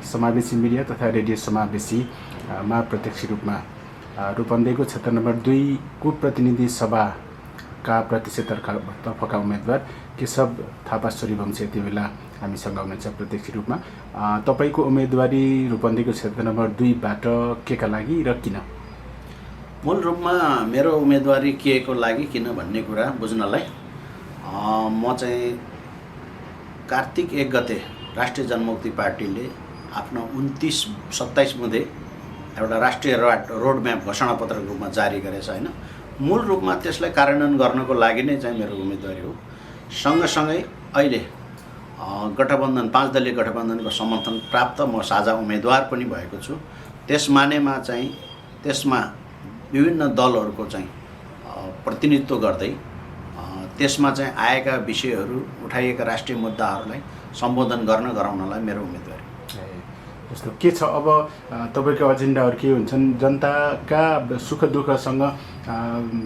समावेशी मिडिया तथा रेडियो समावेशीमा प्रत्यक्ष रूपमा रूपन्देहीको क्षेत्र नम्बर 2 को प्रतिनिधि सभाका प्रतिनिधितर्फका उम्मेदवार केशव थापा सूर्यवंशी यति बेला हामीसँग हुनुहुन्छ प्रत्यक्ष रूपमा। तपाईको उम्मेदवारी रूपन्देहीको क्षेत्र नम्बर 2बाट केका लागि र किन? मूल रूपमा मेरो उम्मेदवारी के को लागि किन भन्ने कुरा बुझ्नलाई म चाहिँ कार्तिक 1 गते राष्ट्रिय जनमुक्ति पार्टीले आफ्नो 29-27 बुँदे एउटा राष्ट्रिय रोड म्याप घोषणापत्रको रूपमा जारी गरेछ हैन। मूल रूपमा त्यसलाई कार्यान्वयन गर्नको लागि नै चाहिँ मेरो उम्मेदवारी हो। सँगसँगै अहिले गठबन्धन 5 दलीय गठबन्धनको समर्थन प्राप्त म साझा उम्मेदवार पनि भएको छु। त्यसमा विभिन्न दलहरूको चाहिँ प्रतिनिधित्व गर्दै त्यसमा चाहिँ आएका विषयहरू उठाइएका राष्ट्रिय मुद्दाहरूलाई सम्बोधन गराउनलाई मेरो उम्मेदवारी। जस्तो के छ अब तपाईको एजेन्डाहरू के हुन्छन्? जनताका सुख दुःखसँग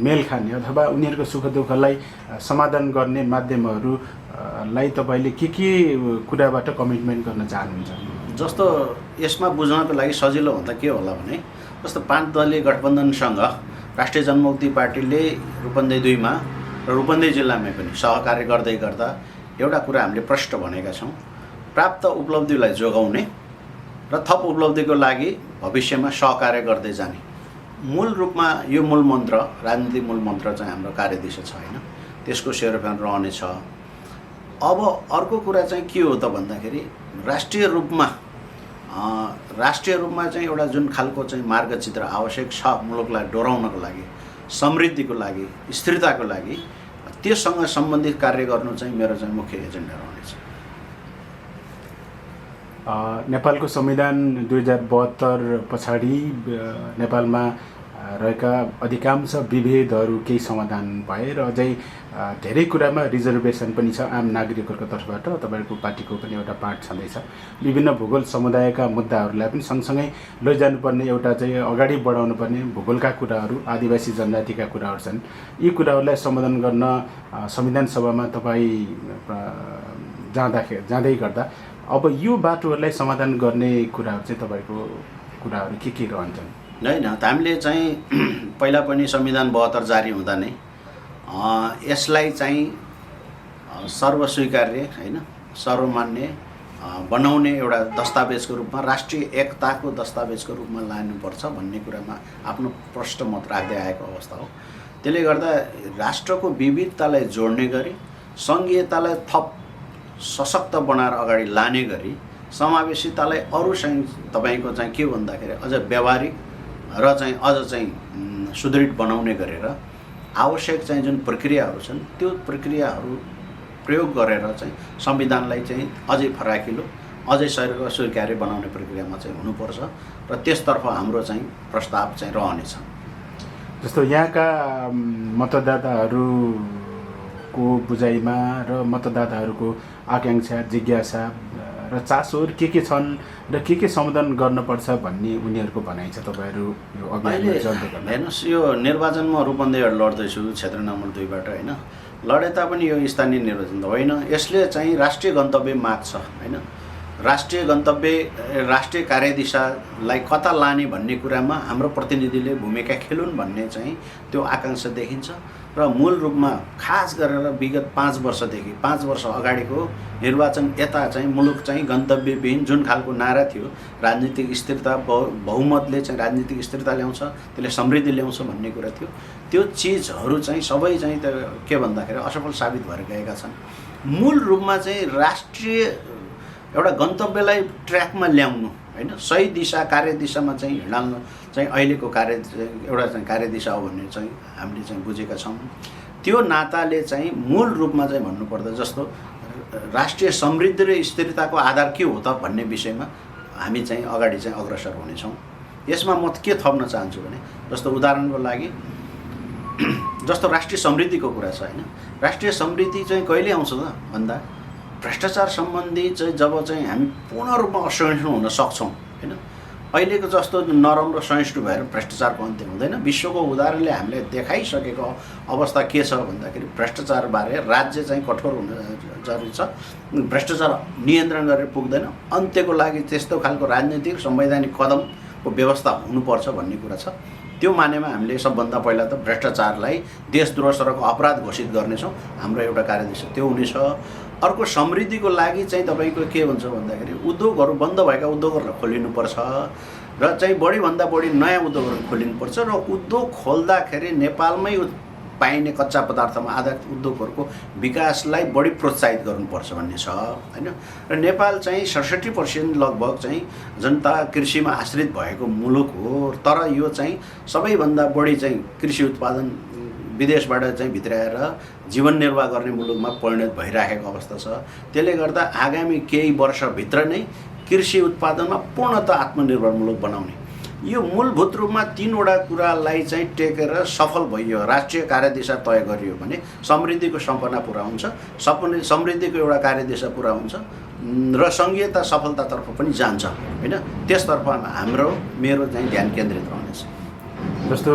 मेल खाने अथवा उनीहरूको सुख दुःखलाई समाधान गर्ने माध्यमहरूलाई तपाईले के कुराबाट कमिटमेन्ट गर्न चाहनुहुन्छ? जस्तो यसमा बुझ्नको लागि सजिलो भन्दा के होला भने जस्तो 5 दलीय गठबन्धनसँग राष्ट्रिय जनमुक्ति पार्टीले रूपन्देही 2 मा र रूपन्देही जिल्लामै पनि सहकार्य गर्दै गर्दा एउटा कुरा हामीले प्रष्ट भनेका छौँ, प्राप्त उपलब्धिलाई जोगाउने र थप उपलब्धिको लागि भविष्यमा सहकार्य गर्दै जाने। मूल रूपमा यो मूल मन्त्र, राजनीतिक मूल मन्त्र चाहिँ हाम्रो कार्यदिशा छ हैन, त्यसको सेरोफेरो रहनेछ। अब अर्को कुरा चाहिँ के हो त भन्दाखेरि राष्ट्रिय रूपमा चाहिँ एउटा जुन खालको चाहिँ मार्गचित्र आवश्यक छ मुलुकलाई डोराउनको लागि, समृद्धिको लागि, स्थिरताको लागि, त्यससँग सम्बन्धित कार्य गर्नु चाहिँ मेरो चाहिँ मुख्य एजेन्डा रहनेछ। नेपालको संविधान 2072 पछाडि नेपालमा रहेका अधिकांश विभेदहरू केही समाधान भए र अझै धेरै कुरामा रिजर्भेसन पनि छ आम नागरिकहरूको तर्फबाट। तपाईको पार्टीको पनि एउटा पार्ट छँदैछ। विभिन्न भूगोल समुदायका मुद्दाहरूलाई पनि सँगसँगै लैजानुपर्ने, एउटा चाहिँ अगाडि बढाउनुपर्ने भूगोलका कुराहरू, आदिवासी जनजातिका कुराहरू छन्। यी कुराहरूलाई सम्बोधन गर्न संविधान सभामा तपाईँ जाँदै गर्दा अब यो बाटोहरूलाई समाधान गर्ने कुराहरू चाहिँ तपाईको कुराहरू के रहन्छन्? हैन, हामीले चाहिँ पहिला पनि संविधान 72 जारी हुँदा नै यसलाई चाहिँ सर्वस्वीकार्य हैन, सर्वमान्य बनाउने एउटा दस्तावेजको रूपमा, राष्ट्रिय एकताको दस्तावेजको रूपमा लानुपर्छ भन्ने कुरामा आफ्नो प्रष्ट मत राख्दै आएको अवस्था हो। त्यसले गर्दा राष्ट्रको विविधतालाई जोड्ने गरी, सङ्घीयतालाई थप सशक्त बनाएर अगाडि लाने गरी, समावेशितालाई अरू चाहिँ तपाईको चाहिँ के भन्दाखेरि अझ व्यावहारिक र चाहिँ अझ चाहिँ सुदृढ बनाउने गरेर आवश्यक चाहिँ जुन प्रक्रियाहरू छन् त्यो प्रक्रियाहरू प्रयोग गरेर चाहिँ संविधानलाई चाहिँ अझै फराकिलो, अझै स्वीकार्य बनाउने प्रक्रियामा चाहिँ हुनुपर्छ र त्यसतर्फ हाम्रो चाहिँ प्रस्ताव चाहिँ रहनेछ। जस्तो यहाँका मतदाताहरूको बुझाइमा र मतदाताहरूको आकांक्षा, जिज्ञासा र चासोहरू के छन् र के समाधान गर्नुपर्छ भन्ने उनीहरूको भनाइ छ। तपाईहरू यो अभियानमा जल्दै गर्नु हेर्नुहोस्, यो निर्वाचनमा रूपन्देहीबाट लड्दैछु क्षेत्र नम्बर 2 बाट हैन, लडे तापनि यो स्थानीय निर्वाचन त होइन। यसले चाहिँ राष्ट्रिय गन्तव्य माग्छ हैन, राष्ट्रिय गन्तव्य, राष्ट्रिय कार्यदिशालाई कता लाने भन्ने कुरामा हाम्रो प्रतिनिधिले भूमिका खेलुन् भन्ने चाहिँ त्यो आकांक्षा देखिन्छ। र मूल रूपमा खास गरेर विगत 5 वर्षदेखि 5 वर्ष अगाडिको निर्वाचन यता चाहिँ मुलुक चाहिँ गन्तव्यविहीन जुन खालको नारा थियो, राजनीतिक स्थिरता, बहुमतले चाहिँ राजनीतिक स्थिरता ल्याउँछ, त्यसले समृद्धि ल्याउँछ भन्ने कुरा थियो। त्यो चिजहरू चाहिँ सबै चाहिँ के भन्दाखेरि असफल साबित भएर गएका छन्। मूल रूपमा चाहिँ राष्ट्रिय एउटा गन्तव्यलाई ट्र्याकमा ल्याउनु हैन, सही दिशा, कार्यदिशामा चाहिँ हिँड्न चाहिँ अहिलेको एउटा चाहिँ कार्यदिशा हो भन्ने चाहिँ हामीले चाहिँ बुझेका छौँ। त्यो नाताले चाहिँ मूल रूपमा चाहिँ भन्नुपर्दा जस्तो राष्ट्रिय समृद्धि र स्थिरताको आधार के हो त भन्ने विषयमा हामी चाहिँ अगाडि चाहिँ अग्रसर हुनेछौँ। यसमा म के थप्न चाहन्छु भने जस्तो उदाहरणको लागि जस्तो राष्ट्रिय समृद्धिको कुरा छ हैन, राष्ट्रिय समृद्धि चाहिँ कहिले आउँछ त भन्दा भ्रष्टाचार सम्बन्धी चाहिँ जब चाहिँ हामी पूर्ण रूपमा असहिष्णु हुन सक्छौँ हैन, अहिलेको जस्तो नरम र सहिष्णु भएर भ्रष्टाचारको अन्त्य हुँदैन। विश्वको उदाहरणले हामीले देखाइसकेको अवस्था के छ भन्दाखेरि भ्रष्टाचारबारे राज्य चाहिँ कठोर हुन जरुरी छ। भ्रष्टाचार नियन्त्रण गरेर पुग्दैन, अन्त्यको लागि त्यस्तो खालको राजनीतिक संवैधानिक कदमको व्यवस्था हुनुपर्छ भन्ने कुरा छ। त्यो मानेमा हामीले सबभन्दा पहिला त भ्रष्टाचारलाई देशद्रोह सरको अपराध घोषित गर्नेछौँ, हाम्रो एउटा कार्यदिशा त्यो हुनेछ। अर्को समृद्धिको लागि चाहिँ तपाईँको के हुन्छ भन्दाखेरि उद्योगहरू बन्द भएका उद्योगहरूलाई खोलिनुपर्छ र चाहिँ बढीभन्दा बढी नयाँ उद्योगहरू खोलिनुपर्छ र उद्योग खोल्दाखेरि नेपालमै पाइने कच्चा पदार्थमा आधारित उद्योगहरूको विकासलाई बढी प्रोत्साहित गर्नुपर्छ भन्ने छ हैन। र नेपाल चाहिँ 67% लगभग चाहिँ जनता कृषिमा आश्रित भएको मुलुक हो, तर यो चाहिँ सबैभन्दा बढी चाहिँ कृषि उत्पादन विदेशबाट चाहिँ भित्राएर जीवन निर्वाह गर्ने मुलुकमा परिणत भइराखेको अवस्था छ। त्यसले गर्दा आगामी केही वर्षभित्र नै कृषि उत्पादनमा पूर्णतः आत्मनिर्भर मुलुक बनाउने यो मूलभूत रूपमा 3वटा कुरालाई चाहिँ टेकेर सफल भइयो, राष्ट्रिय कार्यदिशा तय गरियो भने समृद्धिको सपना पुरा हुन्छ, समृद्धिको एउटा कार्यदिशा पुरा हुन्छ र सङ्घीयता सफलतातर्फ पनि जान्छ हैन। त्यसतर्फ मेरो चाहिँ ध्यान केन्द्रित रहनेछ। जस्तो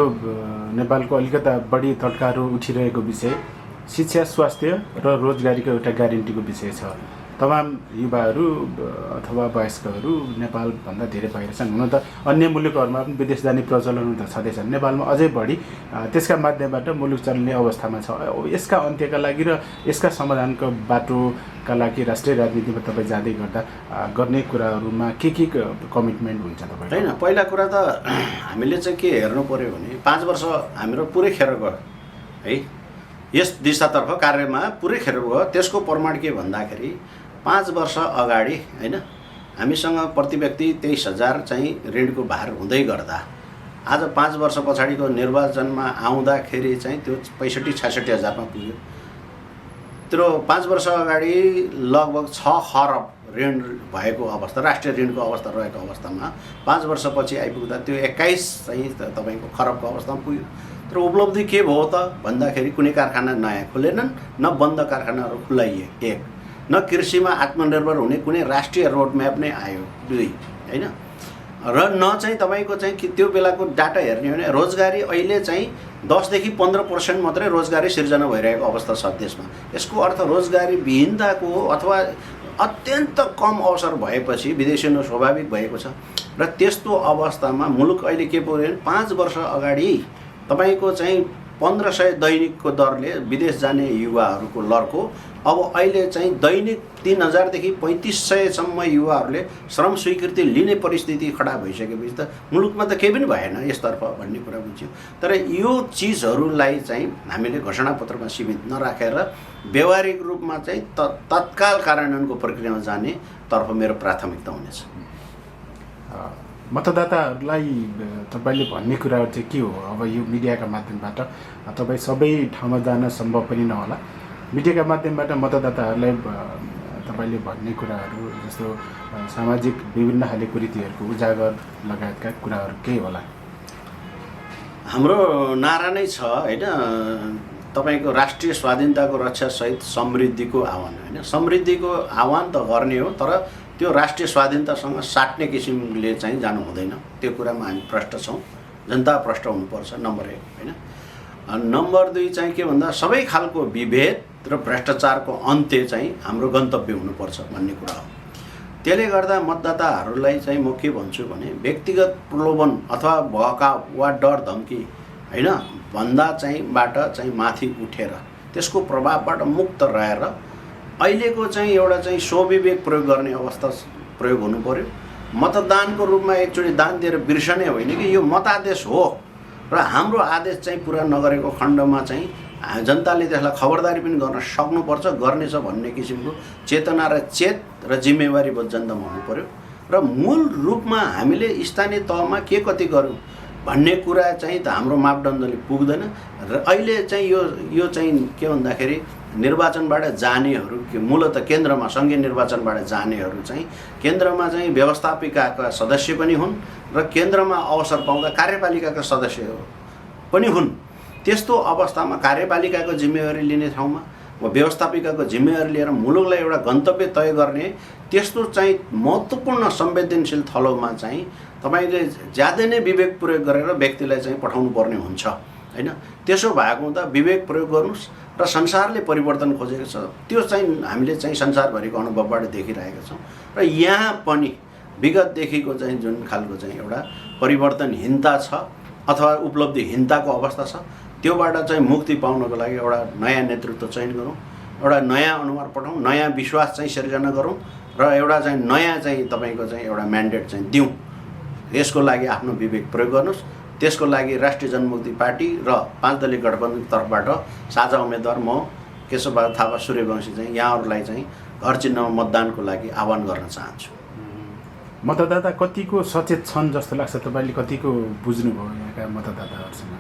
नेपालको अलिकता बढी तड्काहरू उठिरहेको विषय शिक्षा, स्वास्थ्य र रोजगारीको एउटा ग्यारेन्टीको विषय छ। तमाम युवाहरू अथवा वयस्कहरू नेपालभन्दा धेरै बाहिर छन्। हुन त अन्य मुलुकहरूमा पनि विदेश जाने प्रचलन त छँदैछ, नेपालमा अझै बढी त्यसका माध्यमबाट मुलुक चल्ने अवस्थामा छ। यसका अन्त्यका लागि र यसका समाधानको बाटोका लागि राष्ट्रिय राजनीतिमा तपाईँ जाँदै गर्दा गर्ने कुराहरूमा के कमिटमेन्ट हुन्छ तपाईँ? हैन, पहिला कुरा त हामीले चाहिँ के हेर्नु पर्यो भने 5 वर्ष हाम्रो पुरै खेर गयो है, यस दिशातर्फ कार्यमा पुरै खेर गयो। त्यसको प्रमाण के भन्दाखेरि 5 वर्ष अगाडि हैन हामीसँग प्रति व्यक्ति 23,000 चाहिँ ऋणको भार हुँदै गर्दा आज 5 वर्ष पछाडिको निर्वाचनमा आउँदाखेरि चाहिँ त्यो 65-66 हजारमा पुग्यो। त्यो 5 वर्ष अगाडि लगभग 6 खरब ऋण भएको अवस्था, राष्ट्रिय ऋणको अवस्था रहेको अवस्थामा 5 वर्षपछि आइपुग्दा त्यो 21 चाहिँ तपाईँको खरबको अवस्थामा पुग्यो। तर उपलब्धि के भयो त भन्दाखेरि कुनै कारखाना नयाँ खुलेनन्, न बन्द कारखानाहरू खुलाइए, 1 न कृषिमा आत्मनिर्भर हुने कुनै राष्ट्रिय रोडम्याप नै आयो, 2 हैन। र न चाहिँ तपाईँको चाहिँ त्यो बेलाको डाटा हेर्ने हो भने रोजगारी अहिले चाहिँ 10 देखि 15% मात्रै रोजगारी सिर्जना भइरहेको अवस्था छ देशमा। यसको अर्थ रोजगारी विहीनताको अथवा अत्यन्त कम अवसर भएपछि विदेशी स्वाभाविक भएको छ। र त्यस्तो अवस्थामा मुलुक अहिले के पुग्यो भने 5 वर्ष अगाडि तपाईँको चाहिँ 1500 दैनिकको दरले विदेश जाने युवाहरूको लड्को अब अहिले चाहिँ दैनिक 3000 देखि 3500सम्म युवाहरूले श्रम स्वीकृति लिने परिस्थिति खडा भइसकेपछि त मुलुकमा त केही पनि भएन यसतर्फ भन्ने कुरा बुझ्यो। तर यो चिजहरूलाई चाहिँ हामीले घोषणापत्रमा सीमित नराखेर व्यवहारिक रूपमा चाहिँ तत्काल कार्यान्वयनको प्रक्रियामा जाने तर्फ मेरो प्राथमिकता हुनेछ। मतदाताहरूलाई तपाईँले भन्ने कुराहरू चाहिँ के हो? अब यो मिडियाका माध्यमबाट तपाईँ सबै ठाउँमा जान सम्भव पनि नहोला, मिडियाका माध्यमबाट मतदाताहरूलाई तपाईँले भन्ने कुराहरू जस्तो सामाजिक विभिन्न खाले कुरीतिहरूको उजागर लगायतका कुराहरू के होला? हाम्रो नारा नै छ हैन, तपाईँको राष्ट्रिय स्वाधीनताको रक्षासहित समृद्धिको आह्वान हैन। समृद्धिको आह्वान त गर्ने हो, तर त्यो राष्ट्रिय स्वाधीनतासँग साट्ने किसिमले चाहिँ जानु हुँदैन। त्यो कुरामा हामी प्रष्ट छौँ, जनता प्रष्ट हुनुपर्छ, नम्बर 1 हैन। नम्बर 2 चाहिँ के भन्दा सबै खालको विभेद र भ्रष्टाचारको अन्त्य चाहिँ हाम्रो गन्तव्य हुनुपर्छ भन्ने कुरा हो। त्यसले गर्दा मतदाताहरूलाई चाहिँ म के भन्छु भने व्यक्तिगत प्रलोभन अथवा भकाउ वा डर धम्की हैन भन्दा चाहिँ माथि उठेर त्यसको प्रभावबाट मुक्त रहेर अहिलेको चाहिँ एउटा चाहिँ स्वविवेक प्रयोग गर्ने अवस्था प्रयोग हुनु पर्यो। मतदानको रूपमा एकचोटि दान दिएर बिर्सने होइन कि यो मतादेश हो र हाम्रो आदेश चाहिँ पुरा नगरेको खण्डमा चाहिँ जनताले त्यसलाई खबरदारी पनि गर्न सक्नुपर्छ, गर्नेछ भन्ने किसिमको चेतना र चेत र जिम्मेवारीबद्ध जनतामा हुनु पर्यो। र मूल रूपमा हामीले स्थानीय तहमा के कति गरौँ भन्ने कुरा चाहिँ त हाम्रो मापदण्डले पुग्दैन। र अहिले चाहिँ यो चाहिँ के भन्दाखेरि निर्वाचनबाट जानेहरू मूलतः केन्द्रमा सङ्घीय निर्वाचनबाट जानेहरू चाहिँ केन्द्रमा चाहिँ व्यवस्थापिकाका सदस्य पनि हुन् र केन्द्रमा अवसर पाउँदा कार्यपालिकाका सदस्य पनि हुन्। त्यस्तो अवस्थामा कार्यपालिकाको जिम्मेवारी लिने ठाउँमा वा व्यवस्थापिकाको जिम्मेवारी लिएर मुलुकलाई एउटा गन्तव्य तय गर्ने त्यस्तो चाहिँ महत्त्वपूर्ण संवेदनशील थलोमा चाहिँ तपाईँले ज्यादै नै विवेक प्रयोग गरेर व्यक्तिलाई चाहिँ पठाउनु पर्ने हुन्छ। होइन। त्यसो भएको हुँदा विवेक प्रयोग गर्नुहोस् र संसारले परिवर्तन खोजेको छ त्यो चाहिँ हामीले चाहिँ संसारभरिको अनुभवबाट देखिरहेका छौँ र यहाँ पनि विगतदेखिको चाहिँ जुन खालको चाहिँ एउटा परिवर्तनहीनता छ अथवा उपलब्धिहीनताको अवस्था छ त्योबाट चाहिँ मुक्ति पाउनको लागि एउटा नयाँ नेतृत्व चयन गरौँ, एउटा नयाँ अनुहार पठाउँ, नयाँ विश्वास चाहिँ सिर्जना गरौँ र एउटा चाहिँ नयाँ चाहिँ तपाईँको चाहिँ एउटा म्यान्डेट चाहिँ दिउँ। यसको लागि आफ्नो विवेक प्रयोग गर्नुहोस्। त्यसको लागि राष्ट्रिय जनमुक्ति पार्टी र 5 दलीय गठबन्धनको तर्फबाट साझा उम्मेदवार म केशवबहादुर थापा सूर्यवंशी चाहिँ यहाँहरूलाई चाहिँ घर चिन्हमा मतदानको लागि आह्वान गर्न चाहन्छु। मतदाता कतिको सचेत छन् जस्तो लाग्छ तपाईँले, कतिको बुझ्नुभयो यहाँका मतदाताहरूसँग?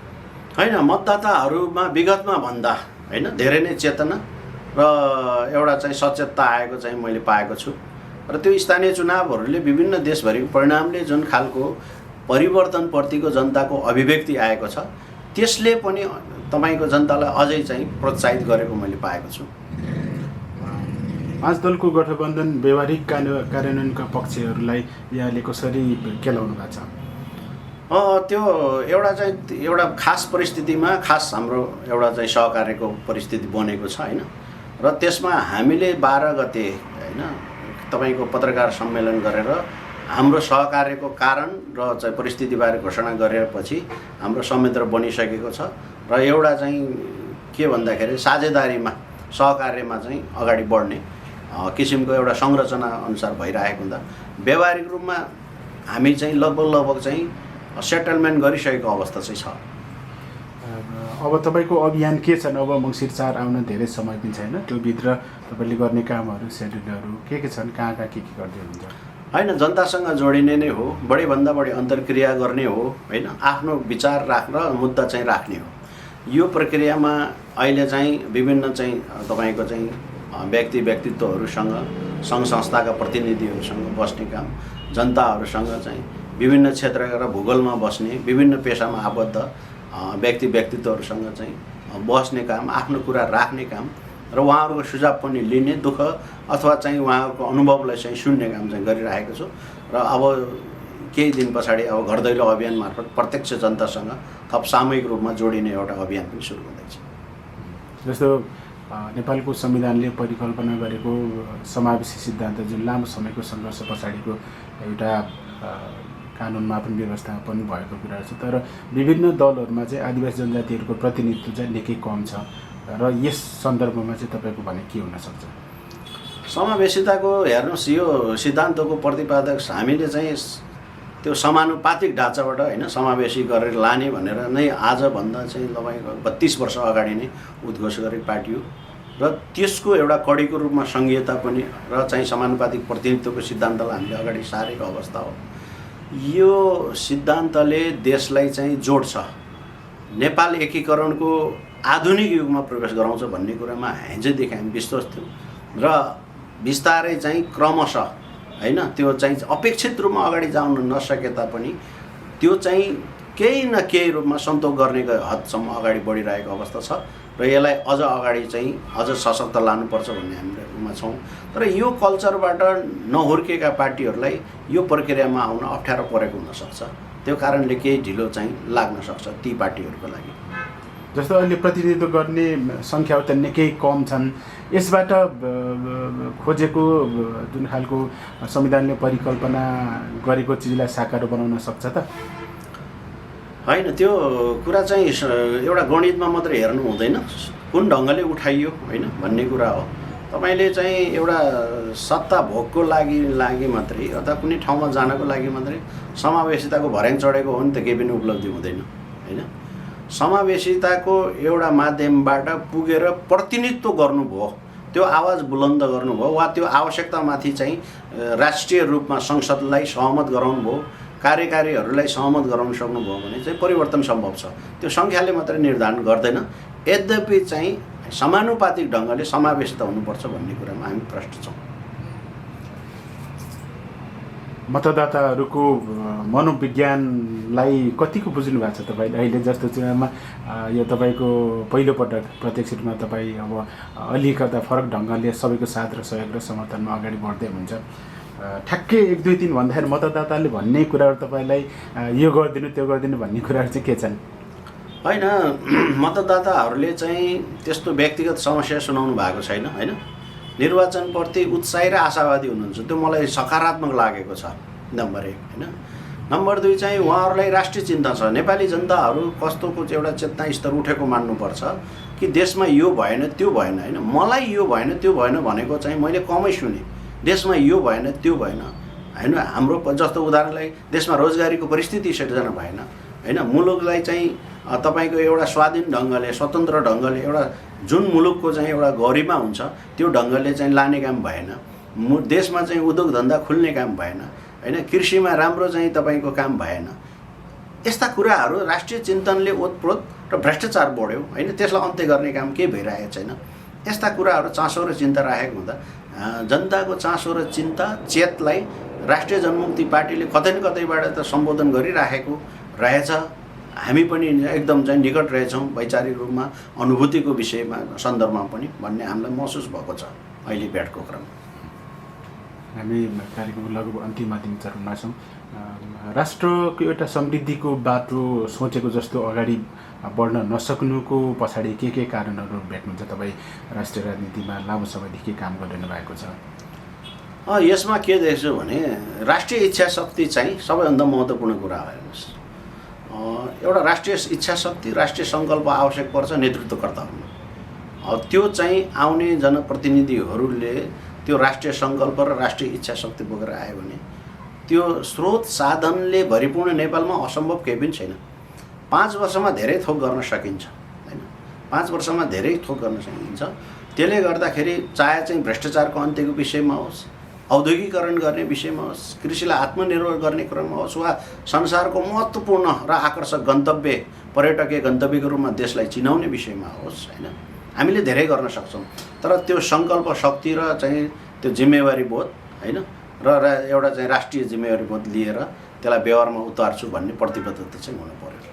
होइन, मतदाताहरूमा विगतमा भन्दा होइन धेरै नै चेतना र एउटा चाहिँ सचेतता आएको चाहिँ मैले पाएको छु र त्यो स्थानीय चुनावहरूले विभिन्न देशभरिको परिणामले जुन खालको परिवर्तनप्रतिको जनताको अभिव्यक्ति आएको छ त्यसले पनि तपाईँको जनतालाई अझै चाहिँ प्रोत्साहित गरेको मैले पाएको छु। 5 दलको गठबन्धन व्यवहारिक कार्यान्वयनका पक्षहरूलाई यहाँले कसरी केलाउनु भएको छ? त्यो एउटा चाहिँ एउटा खास परिस्थितिमा खास हाम्रो एउटा चाहिँ सहकार्यको परिस्थिति बनेको छ होइन र त्यसमा हामीले 12 गते होइन तपाईँको पत्रकार सम्मेलन गरेर हाम्रो सहकार्यको कारण र चाहिँ परिस्थितिबारे घोषणा गरेपछि हाम्रो संयन्त्र बनिसकेको छ र एउटा चाहिँ के भन्दाखेरि साझेदारीमा सहकार्यमा चाहिँ अगाडि बढ्ने किसिमको एउटा संरचना अनुसार भइरहेको हुँदा व्यवहारिक रूपमा हामी चाहिँ लगभग चाहिँ सेटलमेन्ट गरिसकेको अवस्था चाहिँ छ। अब तपाईँको अभियान के छन्? अब मङ्सिर 4 आउन धेरै समय पनि छैन, त्यो भित्र तपाईँले गर्ने कामहरू सेड्युलहरू के छन्? कहाँ के गर्दै हुन्छ? होइन, जनतासँग जोडिने नै हो, बढीभन्दा बढी अन्तर्क्रिया गर्ने हो होइन, आफ्नो विचार राख्न मुद्दा चाहिँ राख्ने हो। यो प्रक्रियामा अहिले चाहिँ विभिन्न चाहिँ तपाईँको चाहिँ व्यक्तित्वहरूसँग सङ्घ संस्थाका प्रतिनिधिहरूसँग बस्ने काम, जनताहरूसँग चाहिँ विभिन्न क्षेत्रका र भूगोलमा बस्ने विभिन्न पेसामा आबद्ध व्यक्तित्वहरूसँग चाहिँ बस्ने काम, आफ्नो कुरा राख्ने काम र उहाँहरूको सुझाव पनि लिने, दुःख अथवा चाहिँ उहाँहरूको अनुभवलाई चाहिँ सुन्ने काम चाहिँ गरिरहेको छु र अब केही दिन पछाडि अब घर दैलो अभियान मार्फत प्रत्यक्ष जनतासँग थप सामूहिक रूपमा जोडिने एउटा अभियान पनि सुरु हुँदैछ। जस्तो नेपालको संविधानले परिकल्पना गरेको समावेशी सिद्धान्त जुन लामो समयको सङ्घर्ष पछाडिको एउटा कानुनमा पनि व्यवस्थापन भएको कुराहरू छ, तर विभिन्न दलहरूमा चाहिँ आदिवासी जनजातिहरूको प्रतिनिधित्व चाहिँ निकै कम छ र यस सन्दर्भमा चाहिँ तपाईँको भने के हुनसक्छ? समावेशिताको हेर्नुहोस्, यो सिद्धान्तको प्रतिपादक हामीले चाहिँ त्यो समानुपातिक ढाँचाबाट होइन समावेशी गरेर लाने भनेर नै आजभन्दा चाहिँ तपाईँको 32 वर्ष अगाडि नै उद्घोष गरेको पार्टी हो र त्यसको एउटा कडीको रूपमा सङ्घीयता पनि र चाहिँ समानुपातिक प्रतिनिधित्वको सिद्धान्तलाई हामीले अगाडि सारेको अवस्था हो। यो सिद्धान्तले देशलाई चाहिँ जोड्छ, नेपाल एकीकरणको आधुनिक युगमा प्रवेश गराउँछ भन्ने कुरामा हिजोदेखि हामी विश्वास थियौँ र बिस्तारै चाहिँ क्रमशः होइन त्यो चाहिँ अपेक्षित रूपमा अगाडि जान नसके तापनि त्यो चाहिँ केही न केही रूपमा सन्तोष गर्ने हदसम्म अगाडि बढिरहेको अवस्था छ र यसलाई अझ अगाडि चाहिँ अझ सशक्त लानुपर्छ भन्ने हामीहरूमा छौँ। तर यो कल्चरबाट नहुर्केका पार्टीहरूलाई यो प्रक्रियामा आउन अप्ठ्यारो परेको हुनसक्छ, त्यो कारणले केही ढिलो चाहिँ लाग्न सक्छ ती पार्टीहरूको लागि। जस्तो अहिले प्रतिनिधित्व गर्ने सङ्ख्या त निकै कम छन्, यसबाट खोजेको जुन खालको संविधानले परिकल्पना गरेको चिजलाई साकार बनाउन सक्छ त? होइन, त्यो कुरा चाहिँ एउटा गणितमा मात्रै हेर्नु हुँदैन, कुन ढङ्गले उठाइयो होइन भन्ने कुरा हो। तपाईँले चाहिँ एउटा सत्ता भोगको लागि मात्रै अथवा कुनै ठाउँमा जानको लागि मात्रै समावेशिताको भर्याङ चढेको हो नि त केही पनि उपलब्धि हुँदैन होइन। समावेशिताको एउटा माध्यमबाट पुगेर प्रतिनिधित्व गर्नुभयो, त्यो आवाज बुलन्द गर्नुभयो वा त्यो आवश्यकतामाथि चाहिँ राष्ट्रिय रूपमा संसदलाई सहमत गराउनुभयो, कार्यकारीहरूलाई सहमत गराउन सक्नुभयो भने चाहिँ परिवर्तन सम्भव छ। त्यो सङ्ख्याले मात्रै निर्धारण गर्दैन, यद्यपि चाहिँ समानुपातिक ढङ्गले समावेशिता हुनुपर्छ भन्ने कुरामा हामी प्रष्ट छौँ। मतदाताहरूको मनोविज्ञानलाई कतिको बुझ्नु भएको छ तपाईँले? अहिले जस्तो चुनावमा यो तपाईँको पहिलोपटक प्रत्यक्ष रूपमा तपाईँ अब अलिकता फरक ढङ्गले सबैको साथ र सहयोग र समर्थनमा अगाडि बढ्दै हुन्छ, ठ्याक्कै 1, 2, 3 भन्दाखेरि मतदाताले भन्ने कुराहरू तपाईँलाई यो गरिदिनु त्यो गरिदिनु भन्ने कुराहरू चाहिँ के छन्? होइन, मतदाताहरूले चाहिँ त्यस्तो व्यक्तिगत समस्या सुनाउनु भएको छैन होइन। निर्वाचनप्रति उत्साही र आशावादी हुनुहुन्छ, त्यो मलाई सकारात्मक लागेको छ नम्बर 1 होइन। नम्बर 2 चाहिँ उहाँहरूलाई राष्ट्रिय चिन्ता छ। नेपाली जनताहरू कस्तोको एउटा चेतना स्तर उठेको मान्नुपर्छ कि देशमा यो भएन त्यो भएन होइन। मलाई यो भएन त्यो भएन भनेको चाहिँ मैले कमै सुने। देशमा यो भएन त्यो भएन होइन। हाम्रो जस्तो उदाहरणलाई देशमा रोजगारीको परिस्थिति सिर्जना भएन होइन। मुलुकलाई चाहिँ तपाईँको एउटा स्वाधीन ढङ्गले स्वतन्त्र ढङ्गले एउटा जुन मुलुकको चाहिँ एउटा गरिमा हुन्छ त्यो ढङ्गले चाहिँ लाने काम भएन। देशमा चाहिँ उद्योग धन्दा खुल्ने काम भएन होइन। कृषिमा राम्रो चाहिँ तपाईँको काम भएन। यस्ता कुराहरू राष्ट्रिय चिन्तनले ओतप्रोत र भ्रष्टाचार बढ्यो होइन। त्यसलाई अन्त्य गर्ने काम केही भइरहेको छैन। यस्ता कुराहरू चासो र चिन्ता राखेको हुँदा जनताको चासो र चिन्ता चेतलाई राष्ट्रिय जनमुक्ति पार्टीले कतै न कतैबाट त सम्बोधन गरिराखेको रहेछ। हामी पनि एकदम चाहिँ निकट रहेछौँ वैचारिक रूपमा, अनुभूतिको विषयमा सन्दर्भमा पनि भन्ने हामीलाई महसुस भएको छ अहिले भेटको क्रम। हामी कार्यक्रमको लगभग अन्तिम चरणमा छौँ। राष्ट्रको एउटा समृद्धिको बाटो सोचेको जस्तो अगाडि बढ्न नसक्नुको पछाडि के कारणहरू भेट्नुहुन्छ तपाईँ? राष्ट्रिय राजनीतिमा लामो समयदेखि काम गरिरहनु भएको छ। यसमा के देख्छु भने राष्ट्रिय इच्छा शक्ति चाहिँ सबैभन्दा महत्त्वपूर्ण कुरा हो। हेर्नुहोस्, एउटा राष्ट्रिय इच्छा शक्ति, राष्ट्रिय सङ्कल्प आवश्यक पर्छ नेतृत्वकर्ता हुनु। त्यो चाहिँ आउने जनप्रतिनिधिहरूले त्यो राष्ट्रिय सङ्कल्प र राष्ट्रिय इच्छा शक्ति बोकेर आयो भने त्यो स्रोत साधनले भरिपूर्ण नेपालमा असम्भव केही पनि छैन। 5 वर्षमा धेरै थोक गर्न सकिन्छ होइन। 5 वर्षमा धेरै थोक गर्न सकिन्छ। त्यसले गर्दाखेरि चाहे चाहिँ भ्रष्टाचारको अन्त्यको विषयमा होस्, औद्योगिकरण गर्ने विषयमा होस्, कृषिलाई आत्मनिर्भर गर्ने क्रममा होस्, वा संसारको महत्त्वपूर्ण र आकर्षक गन्तव्य पर्यटकीय गन्तव्यको रूपमा देशलाई चिनाउने विषयमा होस् होइन, हामीले धेरै गर्न सक्छौँ। तर त्यो सङ्कल्प शक्ति र चाहिँ त्यो जिम्मेवारी बोध होइन र एउटा चाहिँ राष्ट्रिय जिम्मेवारी बोध लिएर त्यसलाई व्यवहारमा उतार्छु भन्ने प्रतिबद्धता चाहिँ हुनु पर्यो।